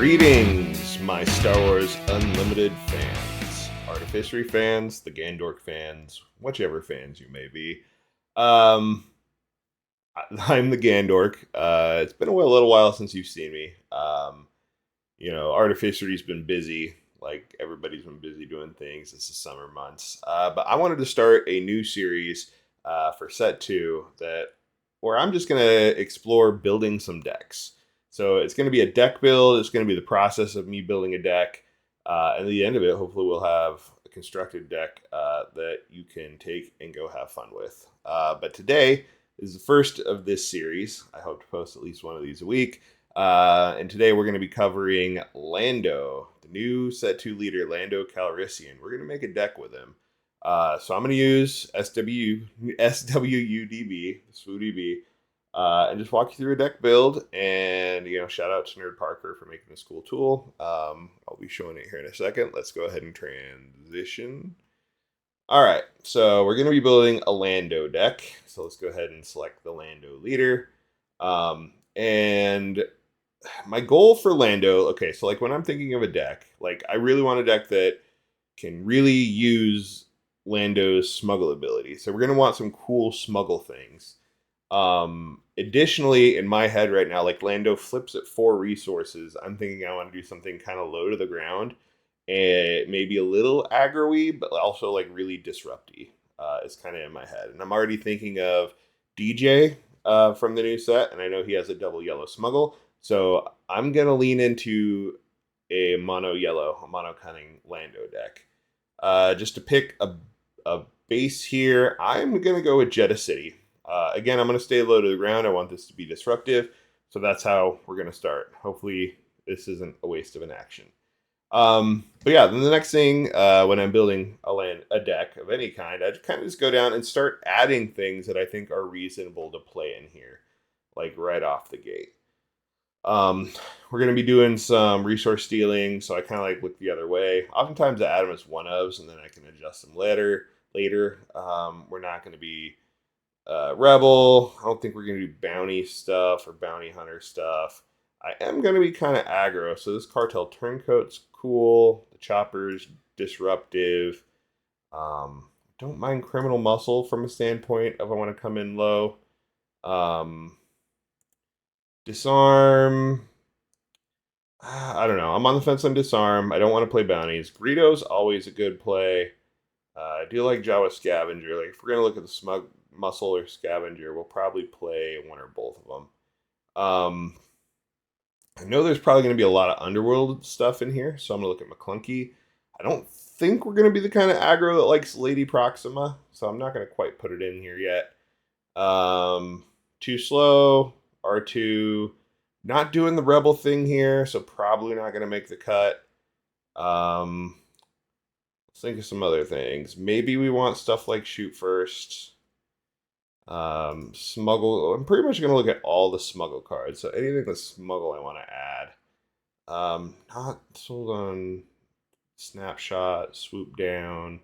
Greetings, my Star Wars Unlimited fans, Artificery fans, the Gandork fans, whichever fans you may be. I'm the Gandork. It's been a little while since you've seen me. Artificery's been busy, like everybody's been busy doing things. This is summer months, but I wanted to start a new series for Set 2 where I'm just gonna explore building some decks. So it's going to be a deck build. It's going to be the process of me building a deck. And at the end of it, hopefully we'll have a constructed deck that you can take and go have fun with. But today is the first of this series. I hope to post at least one of these a week. And today we're going to be covering Lando, the new Set 2 leader, Lando Calrissian. We're going to make a deck with him. So I'm going to use SWUDB, SWUDB, and just walk you through a deck build. And shout out to Nerd Parker for making this cool tool. I'll be showing it here in a second. Let's go ahead and transition. All right, so we're going to be building a Lando deck. So let's go ahead and select the Lando leader. And my goal for Lando, okay, so like when I'm thinking of a deck, like I really want a deck that can really use Lando's smuggle ability. So we're going to want some cool smuggle things. Additionally, in my head right now, like Lando flips at 4 resources. I'm thinking I want to do something kind of low to the ground and maybe a little aggro-y, but also like really disrupt-y. Is kind of in my head. And I'm already thinking of DJ from the new set, and I know he has a double yellow smuggle. So I'm going to lean into a mono cunning Lando deck. Just to pick a base here, I'm going to go with Jeddah City. Again, I'm going to stay low to the ground. I want this to be disruptive. So that's how we're going to start. Hopefully this isn't a waste of an action. But yeah, then the next thing, when I'm building a deck of any kind, I kind of just go down and start adding things that I think are reasonable to play in here, like right off the gate. We're going to be doing some resource stealing, so I kind of like look the other way. Oftentimes I add them as one-ofs, and then I can adjust them later. We're not going to be Rebel. I don't think we're going to do bounty stuff or bounty hunter stuff. I am going to be kind of aggro, so this cartel turncoat's cool. The chopper's disruptive. Don't mind criminal muscle from a standpoint if I want to come in low. Disarm. I don't know. I'm on the fence on disarm. I don't want to play bounties. Greedo's always a good play. I do like Jawa Scavenger. Like if we're gonna look at the smug muscle or scavenger, we'll probably play one or both of them. I know there's probably going to be a lot of underworld stuff in here, so I'm going to look at McClunky. I don't think we're going to be the kind of aggro that likes Lady Proxima, so I'm not going to quite put it in here yet. Too slow, R2. Not doing the rebel thing here, so probably not going to make the cut. Let's think of some other things. Maybe we want stuff like shoot first. Smuggle. I'm pretty much going to look at all the smuggle cards. So anything with smuggle I want to add. Not sold on snapshot, swoop down.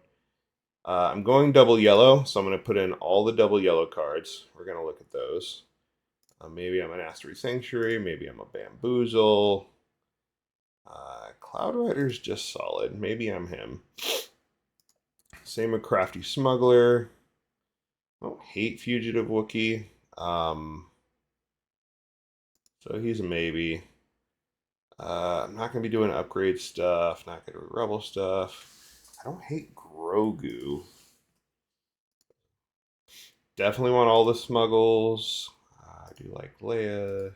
I'm going double yellow, so I'm going to put in all the double yellow cards. We're going to look at those. Maybe I'm an Asteroid Sanctuary. Maybe I'm a Bamboozle. Cloud Rider's just solid. Maybe I'm him. Same with Crafty Smuggler. I don't hate Fugitive Wookiee. So he's a maybe. I'm not going to be doing upgrade stuff. Not going to do rebel stuff. I don't hate Grogu. Definitely want all the smuggles. I do like Leia.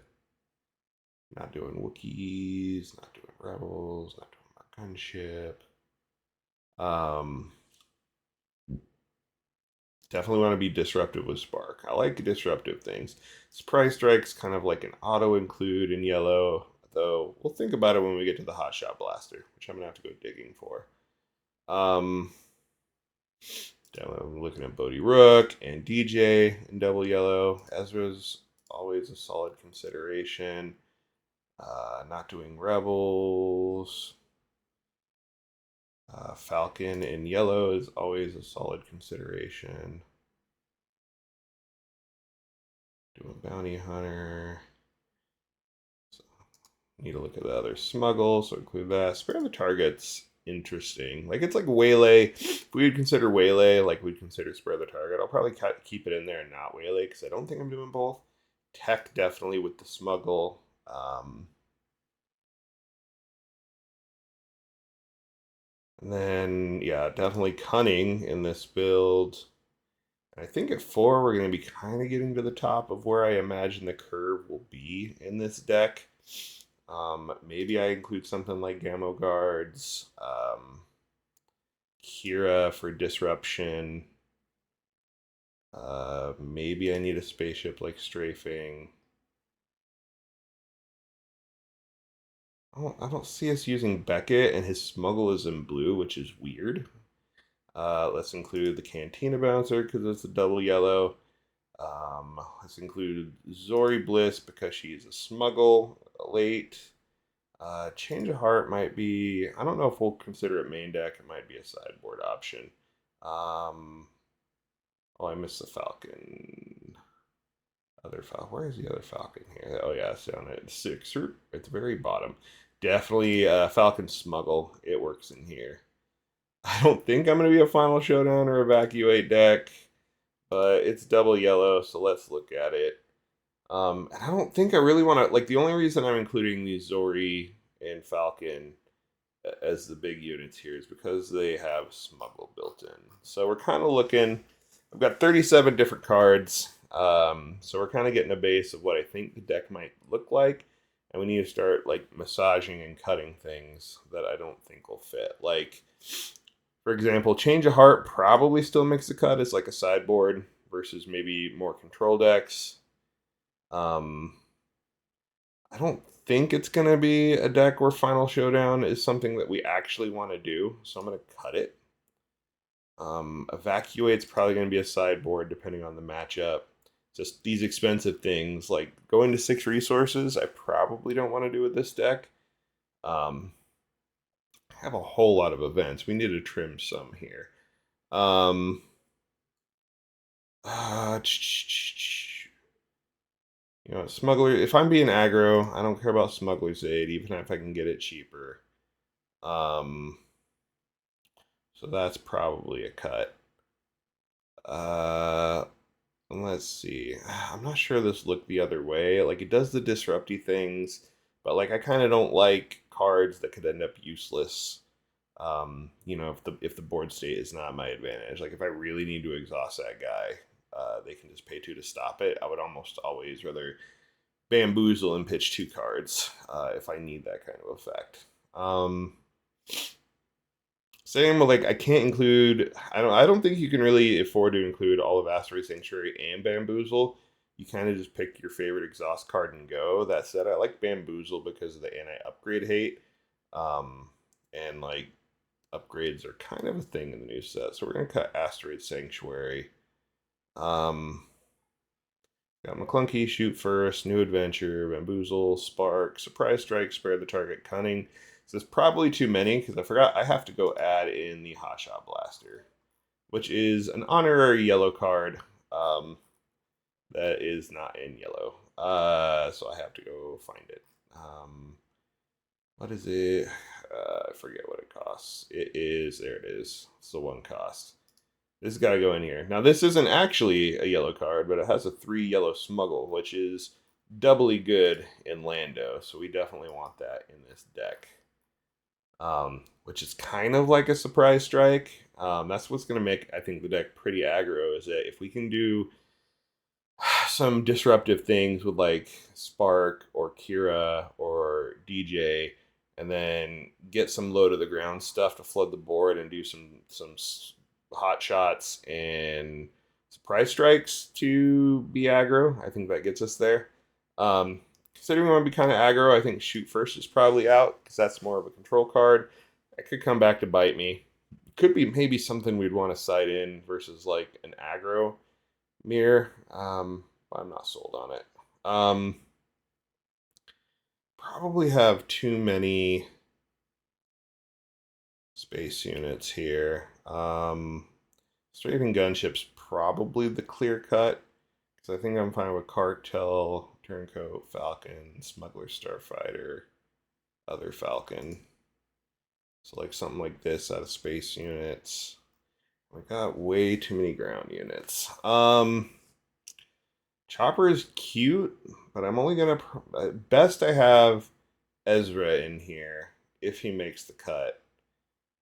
Not doing Wookiees. Not doing rebels. Not doing my gunship. Definitely want to be disruptive with Spark. I like disruptive things. Surprise Strike's kind of like an auto include in yellow, though we'll think about it when we get to the Hotshot Blaster, which I'm going to have to go digging for. Definitely looking at Bodhi Rook and DJ in double yellow. Ezra's always a solid consideration. Not doing Rebels. Falcon in yellow is always a solid consideration. Doing Bounty Hunter. Need to look at the other smuggle, so include that. Spare the target's interesting. Like, it's like waylay. If we would consider waylay, like we'd consider spare the target, I'll probably keep it in there and not waylay because I don't think I'm doing both. Tech definitely with the smuggle. And then, yeah, definitely cunning in this build. I think at 4, we're going to be kind of getting to the top of where I imagine the curve will be in this deck. Maybe I include something like Gamma Guards, Kira for disruption. Maybe I need a spaceship like Strafing. I don't see us using Beckett, and his smuggle is in blue, which is weird. Let's include the Cantina Bouncer because it's a double yellow. Let's include Zori Bliss because she's a smuggle late. Change of Heart might be, I don't know if we'll consider it main deck. It might be a sideboard option. Oh, I missed the Falcon. Other Falcon. Where is the other Falcon here? Oh, yeah, it's down at 6. At the very bottom. Definitely Falcon Smuggle. It works in here. I don't think I'm going to be a Final Showdown or Evacuate deck, but it's double yellow, so let's look at it. And I don't think I really want to, like, the only reason I'm including these Zori and Falcon as the big units here is because they have Smuggle built in. So we're kind of looking, I've got 37 different cards, so we're kind of getting a base of what I think the deck might look like, and we need to start, like, massaging and cutting things that I don't think will fit. Like, for example, Change of Heart probably still makes the cut as, like, a sideboard versus maybe more control decks. I don't think it's going to be a deck where Final Showdown is something that we actually want to do, so I'm going to cut it. Evacuate's probably going to be a sideboard depending on the matchup. Just these expensive things, like going to 6 resources, I probably don't want to do with this deck. I have a whole lot of events. We need to trim some here. Uh, You know, Smuggler, if I'm being aggro, I don't care about Smuggler's Aid, even if I can get it cheaper. Um, so that's probably a cut. Uh, let's see. I'm not sure this looked the other way. Like, it does the disrupty things, but, like, I kind of don't like cards that could end up useless. You know, if the board state is not my advantage. Like, if I really need to exhaust that guy, they can just pay 2 to stop it. I would almost always rather bamboozle and pitch 2 cards if I need that kind of effect. Same with, like, I can't include. I don't think you can really afford to include all of Asteroid Sanctuary and Bamboozle. You kind of just pick your favorite exhaust card and go. That said, I like Bamboozle because of the anti-upgrade hate, and, like, upgrades are kind of a thing in the new set. So we're gonna cut Asteroid Sanctuary. Um, Got McClunky, Shoot First, New Adventure, Bamboozle, Spark, Surprise Strike, Spare the Target, Cunning. So there's probably too many because I forgot I have to go add in the Hotshot Blaster, which is an honorary yellow card that is not in yellow. So I have to go find it. What is it? I forget what it costs. It is, there it is. It's the 1 cost. This has got to go in here. Now, this isn't actually a yellow card, but it has a 3 yellow smuggle, which is doubly good in Lando. So we definitely want that in this deck. Which is kind of like a surprise strike. That's what's going to make, I think, the deck pretty aggro, is that if we can do some disruptive things with, like, Spark or Kira or DJ, and then get some low to the ground stuff to flood the board and do some hot shots and surprise strikes to be aggro. I think that gets us there. Considering we want to be kind of aggro, I think Shoot First is probably out because that's more of a control card. It could come back to bite me. Could be maybe something we'd want to side in versus, like, an aggro mirror. I'm not sold on it. Probably have too many space units here. Strafing Gunship's probably the clear cut because I think I'm fine with Cartel, Turncoat, Falcon, Smuggler, Starfighter. other Falcon. So like something like this out of space units. I got way too many ground units. Chopper is cute, but I'm only gonna at best I have Ezra in here if he makes the cut.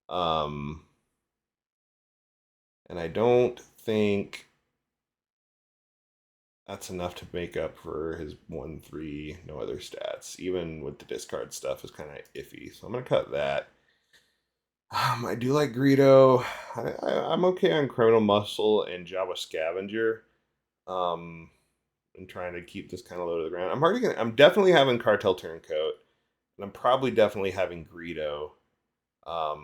Um, and I don't think that's enough to make up for his 1-3, no other stats. Even with the discard stuff is kind of iffy, so I'm gonna cut that. I do like Greedo. I'm okay on Criminal Muscle and Java Scavenger. Um, and trying to keep this kind of low to the ground. I'm definitely having Cartel Turncoat, and I'm probably definitely having Greedo. I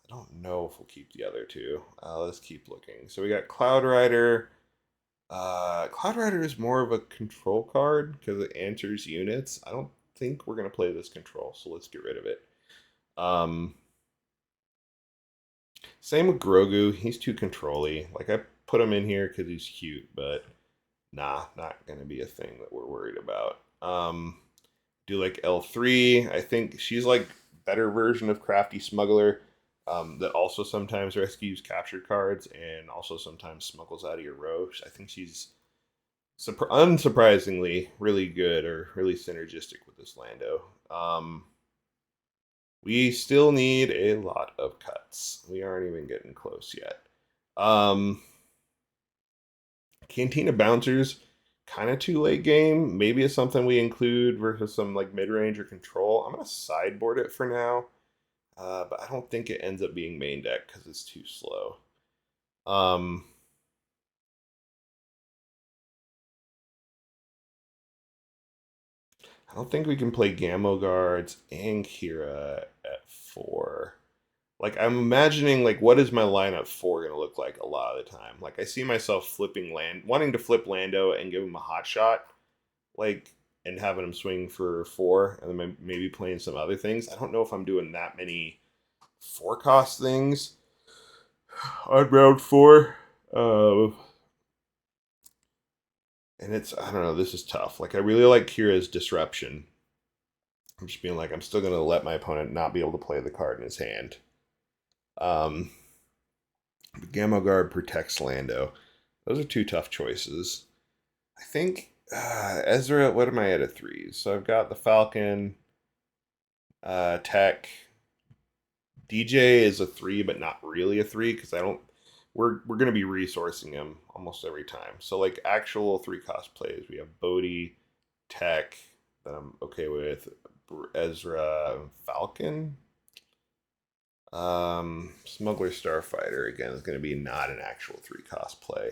don't know if we'll keep the other two. Let's keep looking. So we got Cloud Rider. Cloud Rider is more of a control card because it answers units. I don't think we're gonna play this control, so let's get rid of it. Um, Same with Grogu. He's too controlly. Like I put him in here because he's cute, but nah, not gonna be a thing that we're worried about. Do like L3. I think she's like better version of Crafty Smuggler. That also sometimes rescues captured cards and also sometimes smuggles out of your row. I think she's unsurprisingly really good or really synergistic with this Lando. We still need a lot of cuts. We aren't even getting close yet. Cantina Bouncers, kind of too late game. Maybe it's something we include versus some like mid range or control. I'm gonna sideboard it for now, but I don't think it ends up being main deck because it's too slow. Um, I don't think we can play Gamma Guards and Kira at 4. Like I'm imagining like what is my lineup 4 gonna look like a lot of the time. Like I see myself wanting to flip Lando and give him a hot shot, like and having him swing for 4, and then maybe playing some other things. I don't know if I'm doing that many 4 cost things on round 4. Uh, and I don't know. This is tough. Like I really like Kira's disruption. I'm just being like I'm still gonna let my opponent not be able to play the card in his hand. Um, Gamma Guard protects Lando. Those are 2 tough choices. I think Ezra. What am I at 3? So I've got the Falcon, Tech. DJ is a 3, but not really a 3 because I don't. We're gonna be resourcing him almost every time. So like actual 3 cost plays, we have Bodhi, Tech that I'm okay with, Ezra, Falcon. Smuggler Starfighter again is going to be not an actual 3 cost play.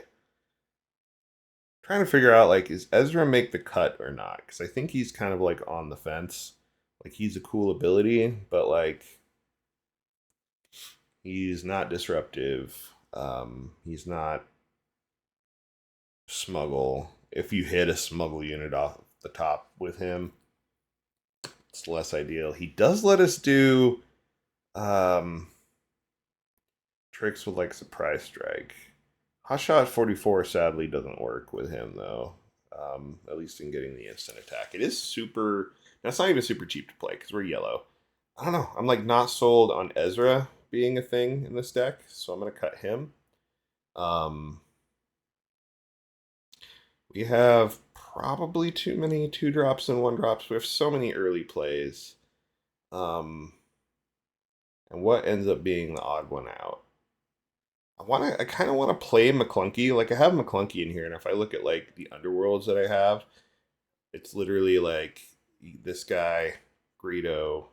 Trying to figure out like is Ezra make the cut or not? Because I think he's kind of like on the fence. Like he's a cool ability, but like he's not disruptive. He's not smuggle. If you hit a smuggle unit off the top with him, it's less ideal. He does let us do tricks with like surprise strike. Hot shot 44 sadly doesn't work with him though. At least in getting the instant attack. It is super. That's not even super cheap to play because we're yellow. I don't know. I'm like not sold on Ezra being a thing in this deck, so I'm gonna cut him. We have probably too many 2 drops and 1 drops. We have so many early plays. Um, and what ends up being the odd one out? I kind of want to play McClunky. Like I have McClunky in here, and if I look at like the underworlds that I have, it's literally like this guy, Greedo.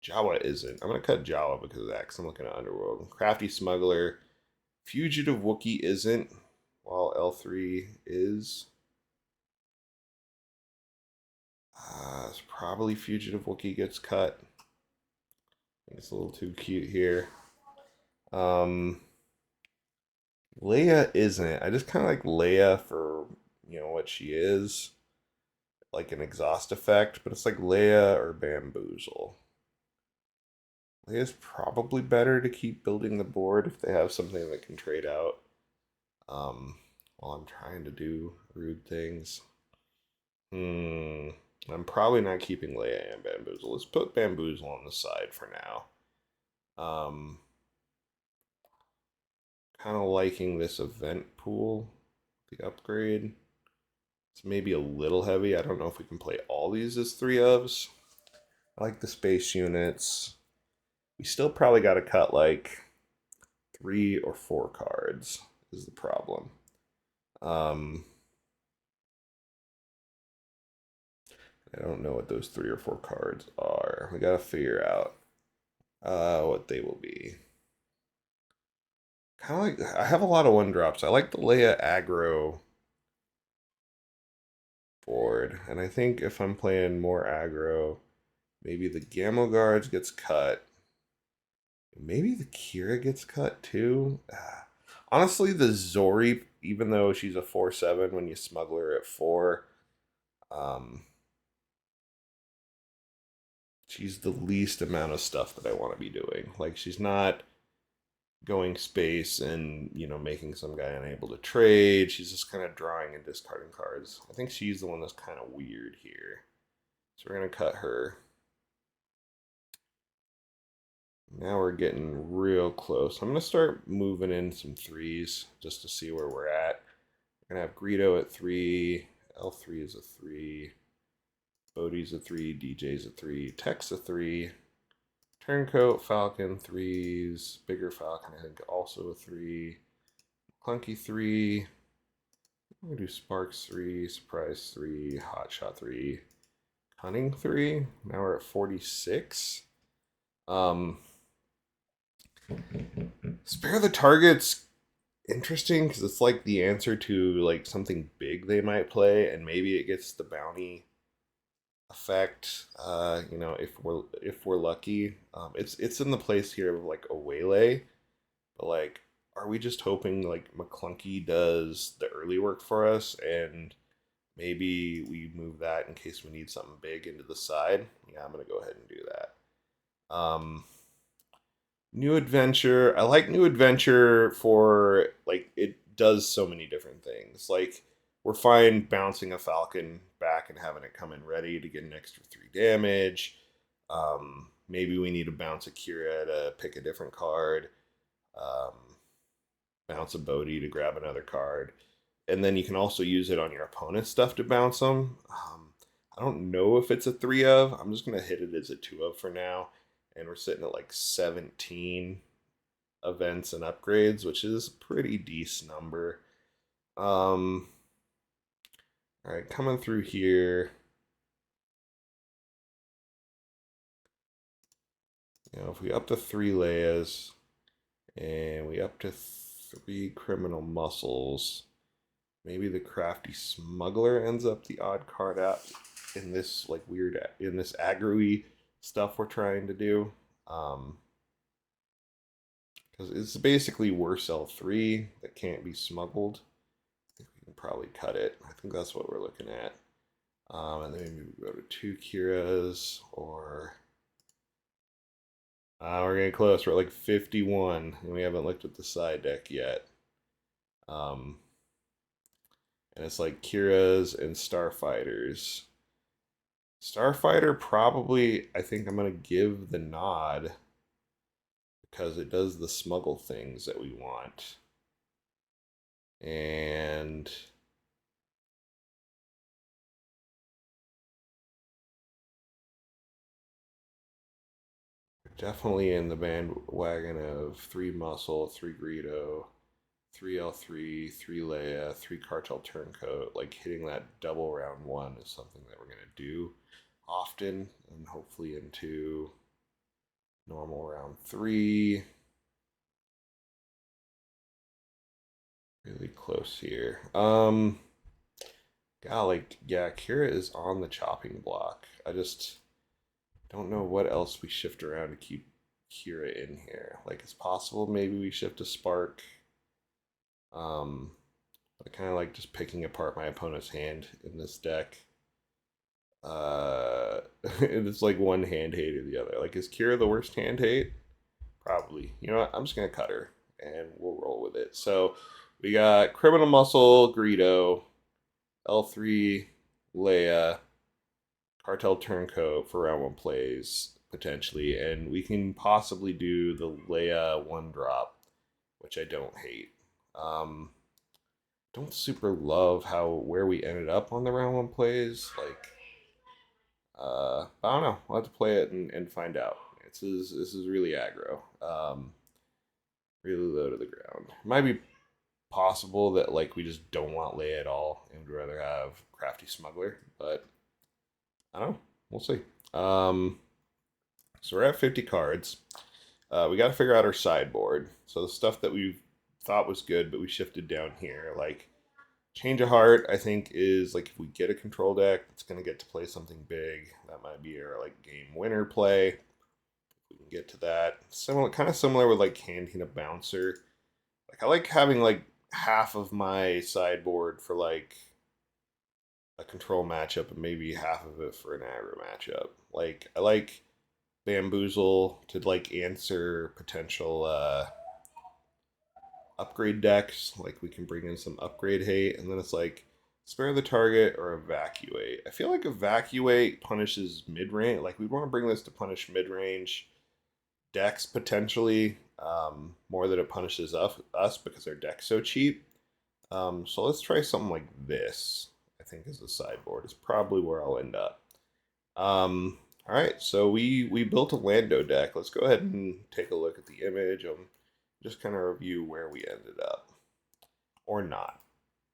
Jawa isn't. I'm gonna cut Jawa because of that. Because I'm looking at underworld. Crafty Smuggler, Fugitive Wookiee isn't. While L3 is. It's probably Fugitive Wookiee gets cut. I think it's a little too cute here. Leia isn't. I just kind of like Leia for what she is, like an exhaust effect. But it's like Leia or Bamboozle. Leia's probably better to keep building the board if they have something that can trade out. While I'm trying to do rude things. I'm probably not keeping Leia and Bamboozle. Let's put Bamboozle on the side for now. Kind of liking this event pool, the upgrade. It's maybe a little heavy. I don't know if we can play all these as 3 ofs. I like the space units. We still probably got to cut like 3 or 4 cards is the problem. I don't know what those 3 or 4 cards are. We got to figure out what they will be. Kind of like I have a lot of 1-drops. I like the Leia aggro board, and I think if I'm playing more aggro, maybe the Gamma Guards gets cut. Maybe the Kira gets cut too. Honestly, the Zori, even though she's a 4/7 when you smuggle her at 4, she's the least amount of stuff that I want to be doing. Like she's not going space and making some guy unable to trade. She's just kind of drawing and discarding cards. I think she's the one that's kind of weird here. So we're gonna cut her. Now we're getting real close. I'm gonna start moving in some 3s just to see where we're at. We're gonna have Greedo at 3. L3 is a 3. Bodhi's a 3. DJ's a 3. Tech's a 3. Turncoat, Falcon, 3s. Bigger Falcon, I think, also a 3. Clunky 3. I'm gonna do Sparks 3. Surprise 3. Hotshot 3. Cunning 3. Now we're at 46. Spare the Target's interesting because it's like the answer to like something big they might play, and maybe it gets the bounty effect. If we're lucky, it's in the place here of like a waylay, but like, are we just hoping like McClunky does the early work for us, and maybe we move that in case we need something big into the side? Yeah, I'm gonna go ahead and do that. New Adventure. I like New Adventure for like it does so many different things. Like we're fine bouncing a Falcon back and having it come in ready to get an extra 3 damage. Maybe we need to bounce a Kira to pick a different card. Um, Bounce a Bodhi to grab another card. And then you can also use it on your opponent's stuff to bounce them. I don't know if it's a 3 of. I'm just going to hit it as a 2 of for now. And we're sitting at like 17 events and upgrades, which is a pretty decent number. All right, coming through here. If we up to 3 Leias and we up to 3 criminal muscles, maybe the crafty smuggler ends up the odd card out in this like weird in this aggro-y stuff we're trying to do. Because it's basically worse L3 that can't be smuggled. I think we can probably cut it. I think that's what we're looking at. And then maybe we go to 2 Kiras, or we're getting close. We're at like 51, and we haven't looked at the side deck yet. And it's like Kiras and Starfighters. Starfighter probably, I think I'm going to give the nod because it does the smuggle things that we want. And definitely in the bandwagon of 3 Muscle, 3 Greedo, 3 L3, 3 Leia, 3 Cartel Turncoat. Like hitting that double round 1 is something that we're going to do often, and hopefully into normal round 3. Really close here. Like, yeah, Kira is on the chopping block. I just don't know what else we shift around to keep Kira in here. Like, it's possible maybe we shift a Spark. I kind of like just picking apart my opponent's hand in this deck. It's like one hand hate or the other. Like, is Kira the worst hand hate? Probably. You know what? I'm just gonna cut her and we'll roll with it. So we got Criminal Muscle, Greedo, L3, Leia, Cartel Turncoat for round 1 plays, potentially, and we can possibly do the Leia 1-drop, which I don't hate. Don't super love where we ended up on the round 1 plays. Like, I don't know. We'll have to play it and find out. This is really aggro. Really low to the ground. It might be possible that like we just don't want Leia at all and would rather have Crafty Smuggler, but I don't know. We'll see. So we're at 50 cards. We got to figure out our sideboard. So the stuff that we thought was good, but we shifted down here, like Change of Heart, I think is like if we get a control deck that's going to get to play something big, that might be our like game winner play. We can get to that. Similar, kind of similar with like Cantina Bouncer. Like I like having like half of my sideboard for like a control matchup and maybe half of it for an aggro matchup. Like I like Bamboozle to like answer potential upgrade decks. Like we can bring in some upgrade hate, and then it's like spare the target or evacuate. I feel like evacuate punishes mid range. Like we want to bring this to punish mid range decks potentially more than it punishes us because our deck's so cheap. So let's try something like this. I think as a sideboard is probably where I'll end up. All right, so we built a Lando deck. Let's go ahead and take a look at the image. Just kind of review where we ended up, or not.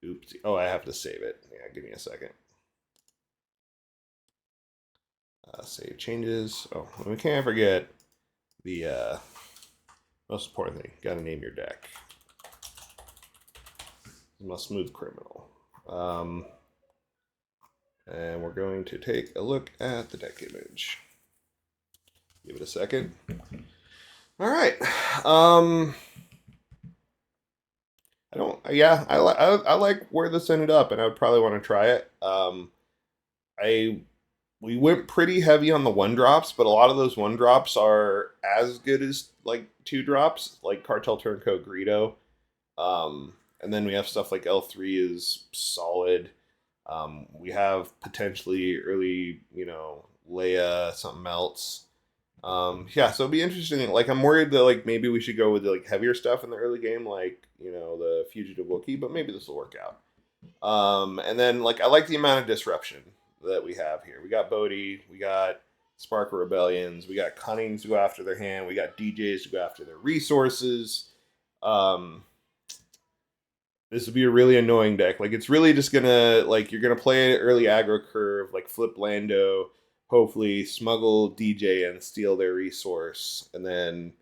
Oops. Oh, I have to save it. Yeah, give me a second. Save changes. Oh, we can't forget the most important thing. Got to name your deck. I'm a smooth criminal. And we're going to take a look at the deck image. Give it a second. All right. I like where this ended up, and I would probably want to try it. We went pretty heavy on the 1-drops, but a lot of those 1-drops are as good as like 2-drops, like Cartel Turncoat Greedo. And then we have stuff like L3 is solid. We have potentially early, Leia, something else. So it'll be interesting. Like I'm worried that like maybe we should go with like heavier stuff in the early game, like the Fugitive Wookiee, but maybe this will work out. And then like I like the amount of disruption that we have here. We got Bodhi, we got Spark of Rebellions, we got Cunnings to go after their hand, we got DJs to go after their resources. This would be a really annoying deck. Like it's really just gonna like you're gonna play an early aggro curve, like flip Lando, hopefully smuggle DJ and steal their resource, and then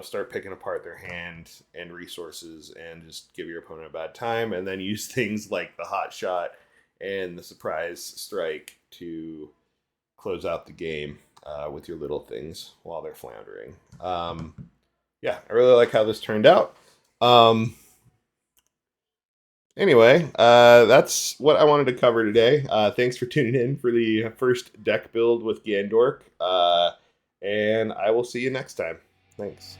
start picking apart their hand and resources and just give your opponent a bad time, and then use things like the hot shot and the surprise strike to close out the game with your little things while they're floundering. I really like how this turned out. Anyway, that's what I wanted to cover today. Thanks for tuning in for the first deck build with Gandork. And I will see you next time. Thanks.